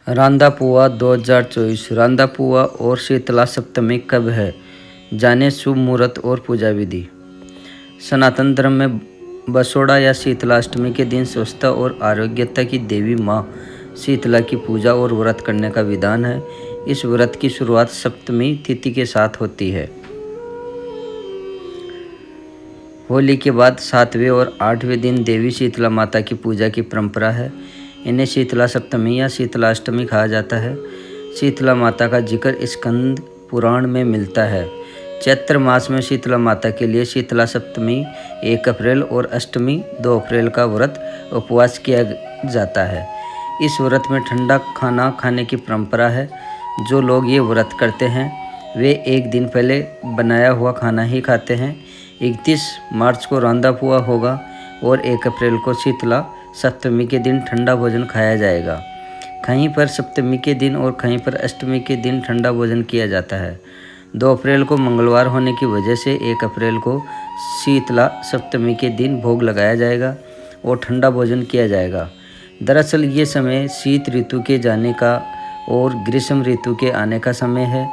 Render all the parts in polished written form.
रांदापुआ 2024 रांदापुआ और शीतला सप्तमी कब है? जाने शुभ मुहूर्त और पूजा विधि। सनातन धर्म में बसोड़ा या शीतला अष्टमी के दिन स्वस्थता और आरोग्यता की देवी माँ शीतला की पूजा और व्रत करने का विधान है। इस व्रत की शुरुआत सप्तमी तिथि के साथ होती है। होली के बाद 7वें और 8वें दिन देवी शीतला माता की पूजा की परंपरा है। इन्हें शीतला सप्तमी या शीतला अष्टमी कहा जाता है। शीतला माता का जिक्र स्कंद पुराण में मिलता है। चैत्र मास में शीतला माता के लिए शीतला सप्तमी 1 अप्रैल और अष्टमी 2 अप्रैल का व्रत उपवास किया जाता है। इस व्रत में ठंडा खाना खाने की परंपरा है। जो लोग ये व्रत करते हैं वे एक दिन पहले बनाया हुआ खाना ही खाते हैं। 31 मार्च को रांदापुआ होगा और 1 अप्रैल को शीतला सप्तमी के दिन ठंडा भोजन खाया जाएगा। कहीं पर सप्तमी के दिन और कहीं पर अष्टमी के दिन ठंडा भोजन किया जाता है। 2 अप्रैल को मंगलवार होने की वजह से 1 अप्रैल को शीतला सप्तमी के दिन भोग लगाया जाएगा और ठंडा भोजन किया जाएगा। दरअसल ये समय शीत ऋतु के जाने का और ग्रीष्म ऋतु के आने का समय है।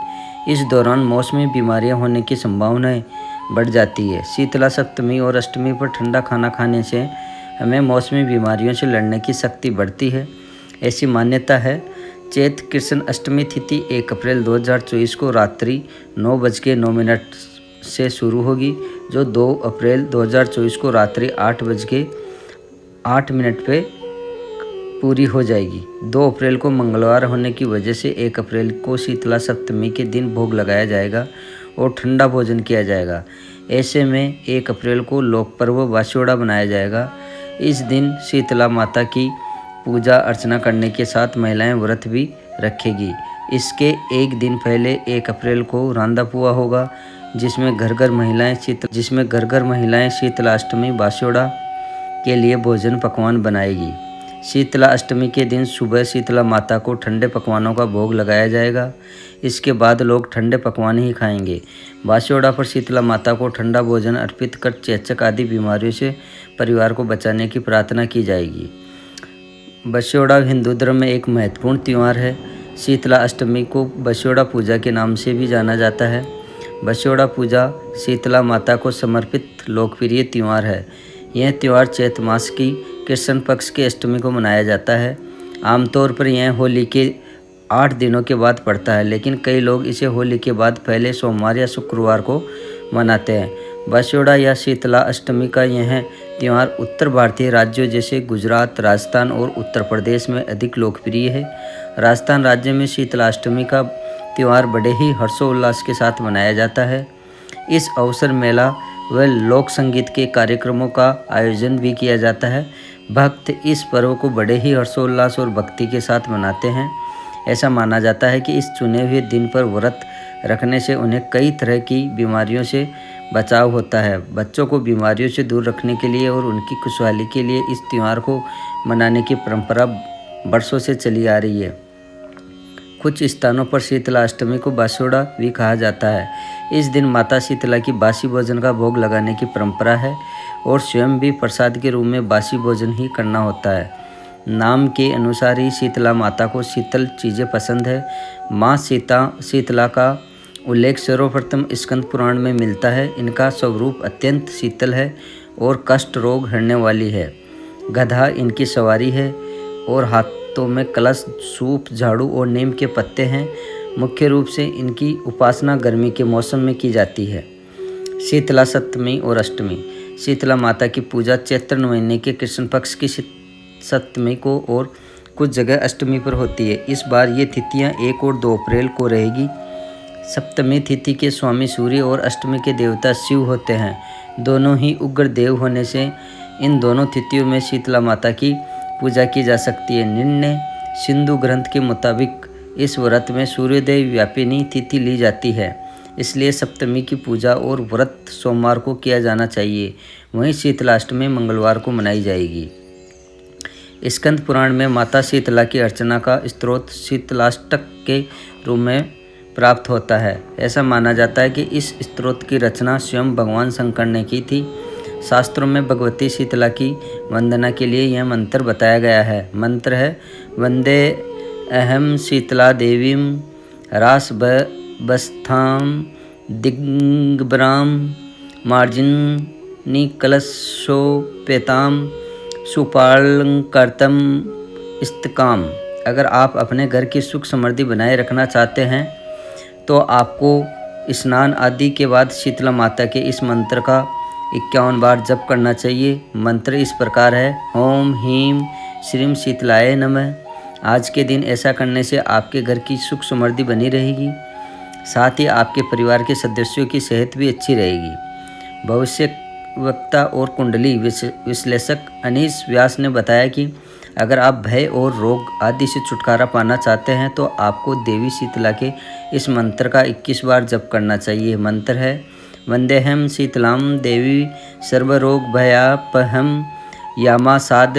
इस दौरान मौसमी बीमारियां होने की संभावनाएं बढ़ जाती है। शीतला सप्तमी और अष्टमी पर ठंडा खाना खाने से हमें मौसमी बीमारियों से लड़ने की शक्ति बढ़ती है, ऐसी मान्यता है। चैत्र कृष्ण अष्टमी तिथि 1 अप्रैल 2024 को रात्रि 9:09 से शुरू होगी, जो 2 अप्रैल 2024 को रात्रि 8:08 पे पूरी हो जाएगी। 2 अप्रैल को मंगलवार होने की वजह से 1 अप्रैल को शीतला सप्तमी के दिन भोग लगाया जाएगा और ठंडा भोजन किया जाएगा। ऐसे में 1 अप्रैल को लोक पर्व बासियोड़ा बनाया जाएगा। इस दिन शीतला माता की पूजा अर्चना करने के साथ महिलाएं व्रत भी रखेगी। इसके एक दिन पहले 1 अप्रैल को रांदापुआ होगा, जिसमें घर घर महिलाएं शीतला अष्टमी बासियोड़ा के लिए भोजन पकवान बनाएगी। शीतला अष्टमी के दिन सुबह शीतला माता को ठंडे पकवानों का भोग लगाया जाएगा। इसके बाद लोग ठंडे पकवान ही खाएंगे। बासियोड़ा पर शीतला माता को ठंडा भोजन अर्पित कर चेचक आदि बीमारियों से परिवार को बचाने की प्रार्थना की जाएगी। बासियोड़ा हिंदू धर्म में एक महत्वपूर्ण त्यौहार है। शीतला अष्टमी को बासियोड़ा पूजा के नाम से भी जाना जाता है। बासियोड़ा पूजा शीतला माता को समर्पित लोकप्रिय त्यौहार है। यह त्यौहार चैत्र मास की कृष्ण पक्ष की अष्टमी को मनाया जाता है। आमतौर पर यह होली के 8 दिनों के बाद पड़ता है, लेकिन कई लोग इसे होली के बाद पहले सोमवार या शुक्रवार को मनाते हैं। बासियोड़ा या शीतला अष्टमी का यह त्यौहार उत्तर भारतीय राज्यों जैसे गुजरात, राजस्थान और उत्तर प्रदेश में अधिक लोकप्रिय है। राजस्थान राज्य में शीतला अष्टमी का त्यौहार बड़े ही हर्षोल्लास के साथ मनाया जाता है। इस अवसर मेला व लोक संगीत के कार्यक्रमों का आयोजन भी किया जाता है। भक्त इस पर्व को बड़े ही हर्षोल्लास और भक्ति के साथ मनाते हैं। ऐसा माना जाता है कि इस चुने हुए दिन पर व्रत रखने से उन्हें कई तरह की बीमारियों से बचाव होता है। बच्चों को बीमारियों से दूर रखने के लिए और उनकी खुशहाली के लिए इस त्यौहार को मनाने की परंपरा वर्षों से चली आ रही है। कुछ स्थानों पर शीतला अष्टमी को बासियोड़ा भी कहा जाता है। इस दिन माता शीतला की बासी भोजन का भोग लगाने की परंपरा है और स्वयं भी प्रसाद के रूप में बासी भोजन ही करना होता है। नाम के अनुसार ही शीतला माता को शीतल चीज़ें पसंद है। माँ शीतला का उल्लेख सर्वप्रथम स्कंद पुराण में मिलता है। इनका स्वरूप अत्यंत शीतल है और कष्ट रोग हरने वाली है। गधा इनकी सवारी है और हाथों में कलश, सूप, झाड़ू और नीम के पत्ते हैं। मुख्य रूप से इनकी उपासना गर्मी के मौसम में की जाती है। शीतला सप्तमी और अष्टमी। शीतला माता की पूजा चैत्र महीने के कृष्ण पक्ष की सप्तमी को और कुछ जगह अष्टमी पर होती है। इस बार ये तिथियां 1 और 2 अप्रैल को रहेगी। सप्तमी तिथि के स्वामी सूर्य और अष्टमी के देवता शिव होते हैं। दोनों ही उग्र देव होने से इन दोनों तिथियों में शीतला माता की पूजा की जा सकती है। निर्णय सिंधु ग्रंथ के मुताबिक इस व्रत में सूर्योदय व्यापिनी तिथि ली जाती है, इसलिए सप्तमी की पूजा और व्रत सोमवार को किया जाना चाहिए। वहीं शीतलाष्टमी मंगलवार को मनाई जाएगी। स्कंद पुराण में माता शीतला की अर्चना का स्त्रोत शीतलाष्टक के रूप में प्राप्त होता है। ऐसा माना जाता है कि इस स्त्रोत की रचना स्वयं भगवान शंकर ने की थी। शास्त्रों में भगवती शीतला की वंदना के लिए यह मंत्र बताया गया है। मंत्र है वंदे अहम शीतला देवीं रासबस्थां दिग्भ्रां मार्जनी कलशोपेतां सुपालंकृतं स्तकाम। अगर आप अपने घर की सुख समृद्धि बनाए रखना चाहते हैं तो आपको स्नान आदि के बाद शीतला माता के इस मंत्र का 51 बार जप करना चाहिए। मंत्र इस प्रकार है: ओम ह्रीं श्रीं शीतलाय नमः। आज के दिन ऐसा करने से आपके घर की सुख समृद्धि बनी रहेगी, साथ ही आपके परिवार के सदस्यों की सेहत भी अच्छी रहेगी। भविष्यवक्ता और कुंडली विश्लेषक अनीश व्यास ने बताया कि अगर आप भय और रोग आदि से छुटकारा पाना चाहते हैं तो आपको देवी शीतला के इस मंत्र का 21 बार जप करना चाहिए। मंत्र है: वंदेहम शीतलां देवी सर्वरोगभयापहं यामासाद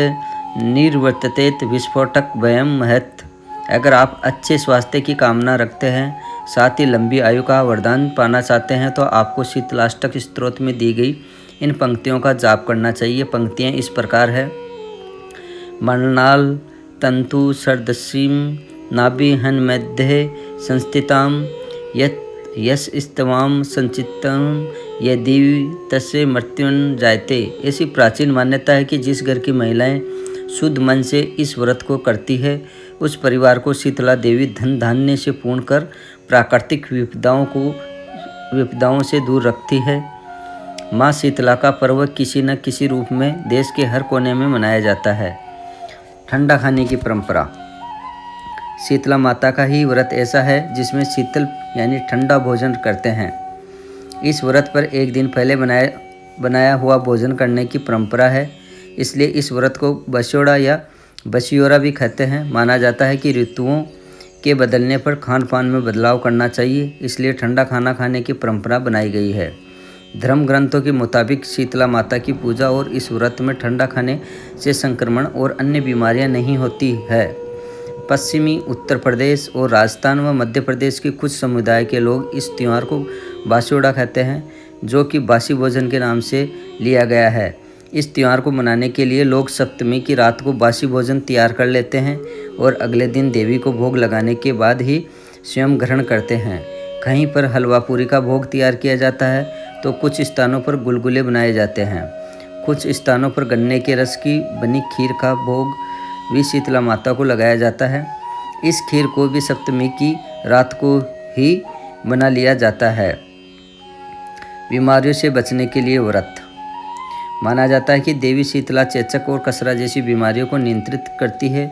निर्वर्ततेत विस्फोटक भयं महत्। अगर आप अच्छे स्वास्थ्य की कामना रखते हैं, साथ ही लंबी आयु का वरदान पाना चाहते हैं तो आपको शीतलाष्टक स्तोत्र में दी गई इन पंक्तियों का जाप करना चाहिए। पंक्तियाँ इस प्रकार है: मरणाल तंतु सरदसीं नाभिहन मध्ये संस्थितां यस्तवाम संचितं यदि तस्य मृत्युन जायते। ऐसी प्राचीन मान्यता है कि जिस घर की महिलाएं शुद्ध मन से इस व्रत को करती है, उस परिवार को शीतला देवी धन धान्य से पूर्ण कर प्राकृतिक विपदाओं से दूर रखती है। माँ शीतला का पर्व किसी न किसी रूप में देश के हर कोने में मनाया जाता है। ठंडा खाने की परंपरा। शीतला माता का ही व्रत ऐसा है जिसमें शीतल यानी ठंडा भोजन करते हैं। इस व्रत पर एक दिन पहले बनाया हुआ भोजन करने की परंपरा है, इसलिए इस व्रत को बस्योड़ा या बसियोरा भी कहते हैं। माना जाता है कि ऋतुओं के बदलने पर खान पान में बदलाव करना चाहिए, इसलिए ठंडा खाना खाने की परंपरा बनाई गई है। धर्म ग्रंथों के मुताबिक शीतला माता की पूजा और इस व्रत में ठंडा खाने से संक्रमण और अन्य बीमारियां नहीं होती है। पश्चिमी उत्तर प्रदेश और राजस्थान व मध्य प्रदेश के कुछ समुदाय के लोग इस त्यौहार को बास्योड़ा कहते हैं, जो कि बासी भोजन के नाम से लिया गया है। इस त्यौहार को मनाने के लिए लोग सप्तमी की रात को बासी भोजन तैयार कर लेते हैं और अगले दिन देवी को भोग लगाने के बाद ही स्वयं ग्रहण करते हैं। कहीं पर हलवा पूरी का भोग तैयार किया जाता है तो कुछ स्थानों पर गुलगुले बनाए जाते हैं। कुछ स्थानों पर गन्ने के रस की बनी खीर का भोग भी शीतला माता को लगाया जाता है। इस खीर को भी सप्तमी की रात को ही बना लिया जाता है। बीमारियों से बचने के लिए व्रत। माना जाता है कि देवी शीतला चेचक और कसरा जैसी बीमारियों को नियंत्रित करती है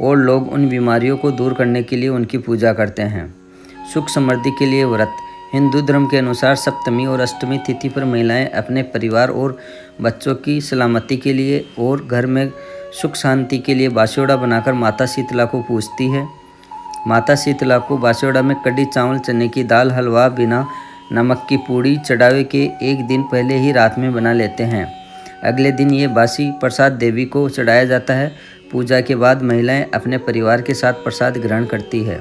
और लोग उन बीमारियों को दूर करने के लिए उनकी पूजा करते हैं। सुख समृद्धि के लिए व्रत। हिंदू धर्म के अनुसार सप्तमी और अष्टमी तिथि पर महिलाएं अपने परिवार और बच्चों की सलामती के लिए और घर में सुख शांति के लिए बास्योड़ा बनाकर माता शीतला को पूजती है। माता शीतला को बास्योड़ा में कड़ी चावल, चने की दाल, हलवा, बिना नमक की पूड़ी चढ़ावे के एक दिन पहले ही रात में बना लेते हैं। अगले दिन ये बासी प्रसाद देवी को चढ़ाया जाता है। पूजा के बाद महिलाएं अपने परिवार के साथ प्रसाद ग्रहण करती है।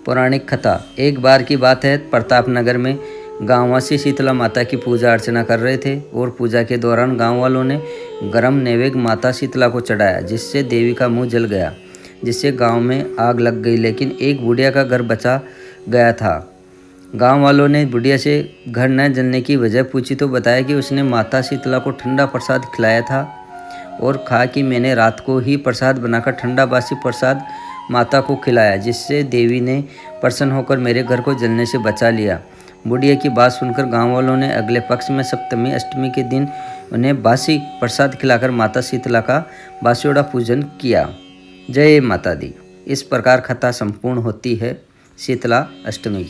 पौराणिक कथा। एक बार की बात है, प्रतापनगर में गांववासी शीतला माता की पूजा अर्चना कर रहे थे और पूजा के दौरान गांव वालों ने गरम नैवेद्य माता शीतला को चढ़ाया, जिससे देवी का मुंह जल गया, जिससे गांव में आग लग गई। लेकिन एक बुढ़िया का घर बचा गया था। गांव वालों ने बुढ़िया से घर न जलने की वजह पूछी तो बताया कि उसने माता शीतला को ठंडा प्रसाद खिलाया था और कहा कि मैंने रात को ही प्रसाद बनाकर ठंडा बासी प्रसाद माता को खिलाया, जिससे देवी ने प्रसन्न होकर मेरे घर को जलने से बचा लिया। बुढ़िया की बात सुनकर गांव वालों ने अगले पक्ष में सप्तमी अष्टमी के दिन उन्हें बासी प्रसाद खिलाकर माता शीतला का बास्योड़ा पूजन किया। जय माता दी। इस प्रकार कथा संपूर्ण होती है शीतला अष्टमी की।